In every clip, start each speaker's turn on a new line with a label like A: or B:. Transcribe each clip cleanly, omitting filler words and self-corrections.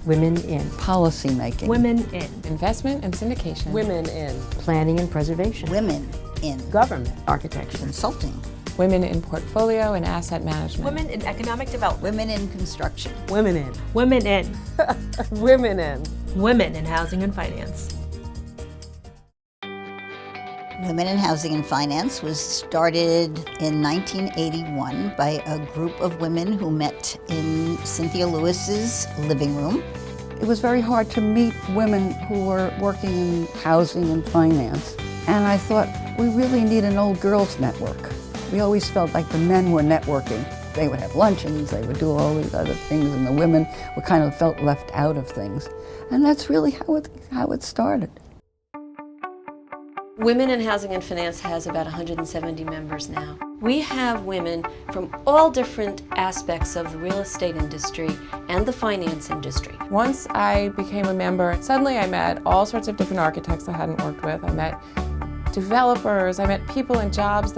A: Women in
B: policy making.
C: Women in
D: investment and syndication.
E: Women in
A: planning and preservation.
F: Women in
E: government.
A: Architecture.
F: Consulting.
D: Women in portfolio and asset management.
C: Women in economic development.
F: Women in construction.
E: Women in.
C: Women in.
E: Women in.
C: Women in housing and finance.
F: Women in Housing and Finance was started in 1981 by a group of women who met in Cynthia Lewis's living room.
B: It was very hard to meet women who were working in housing and finance. And I thought, we really need an old girls network. We always felt like the men were networking. They would have luncheons, they would do all these other things, and the women were kind of felt left out of things. And that's really how it started.
G: Women in Housing and Finance has about 170 members now. We have women from all different aspects of the real estate industry and the finance industry.
D: Once I became a member, suddenly I met all sorts of different architects I hadn't worked with. I met developers, I met people in jobs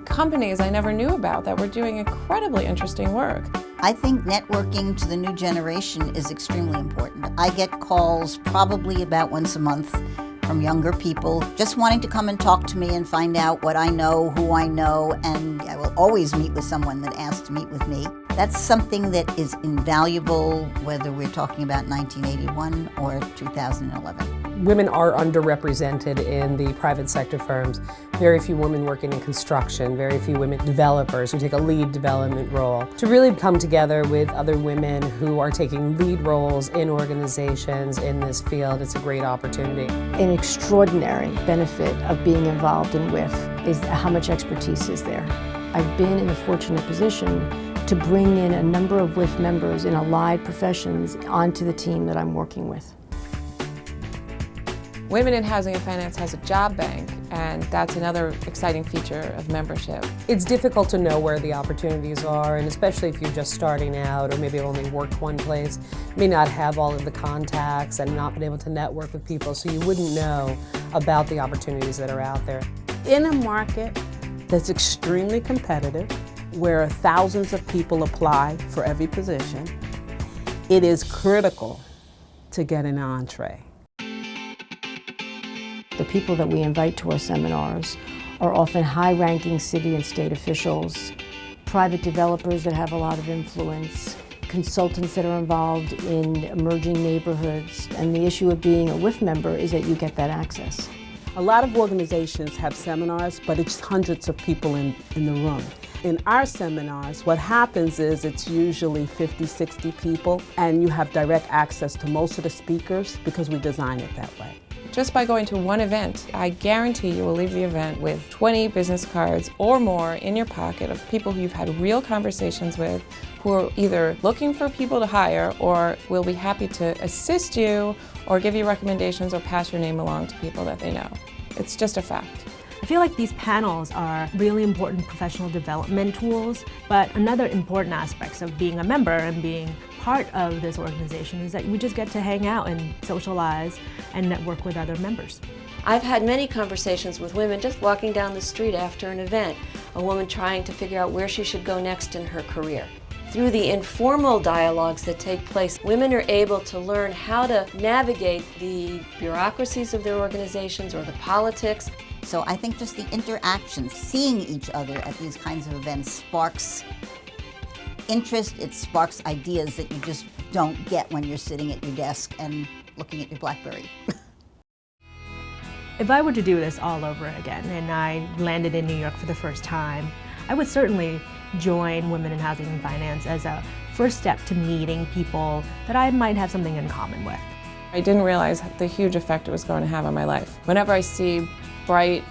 D: companies I never knew about that were doing incredibly interesting work.
F: I think networking to the new generation is extremely important. I get calls probably about once a month from younger people just wanting to come and talk to me and find out what I know, who I know, and I will always meet with someone that asks to meet with me. That's something that is invaluable, whether we're talking about 1981 or 2011.
E: Women are underrepresented in the private sector firms. Very few women working in construction, very few women developers who take a lead development role. To really come together with other women who are taking lead roles in organizations in this field, it's a great opportunity.
A: An extraordinary benefit of being involved in WHF is how much expertise is there. I've been in the fortunate position to bring in a number of WHF members in allied professions onto the team that I'm working with.
D: Women in Housing and Finance has a job bank, and that's another exciting feature of membership.
E: It's difficult to know where the opportunities are, and especially if you're just starting out or maybe only worked one place, you may not have all of the contacts and not been able to network with people, so you wouldn't know about the opportunities that are out there.
H: In a market that's extremely competitive, where thousands of people apply for every position, it is critical to get an entree.
A: The people that we invite to our seminars are often high-ranking city and state officials, private developers that have a lot of influence, consultants that are involved in emerging neighborhoods. And the issue of being a WHF member is that you get that access.
H: A lot of organizations have seminars, but it's hundreds of people in the room. In our seminars, what happens is it's usually 50, 60 people, and you have direct access to most of the speakers because we design it that way.
D: Just by going to one event, I guarantee you will leave the event with 20 business cards or more in your pocket of people who you've had real conversations with, who are either looking for people to hire or will be happy to assist you or give you recommendations or pass your name along to people that they know. It's just a fact.
C: I feel like these panels are really important professional development tools, but another important aspect of being a member and being part of this organization is that we just get to hang out and socialize and network with other members.
G: I've had many conversations with women just walking down the street after an event, a woman trying to figure out where she should go next in her career. Through the informal dialogues that take place, women are able to learn how to navigate the bureaucracies of their organizations or the politics.
F: So I think just the interaction, seeing each other at these kinds of events sparks interest, it sparks ideas that you just don't get when you're sitting at your desk and looking at your BlackBerry.
C: If I were to do this all over again and I landed in New York for the first time, I would certainly join Women in Housing and Finance as a first step to meeting people that I might have something in common with.
D: I didn't realize the huge effect it was going to have on my life. Whenever I see bright,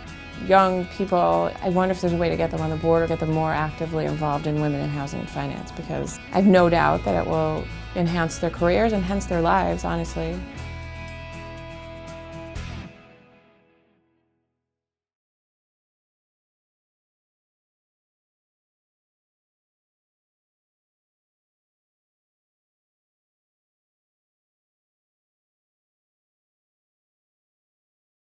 D: young people, I wonder if there's a way to get them on the board or get them more actively involved in Women in Housing and Finance, because I have no doubt that it will enhance their careers and hence their lives, honestly.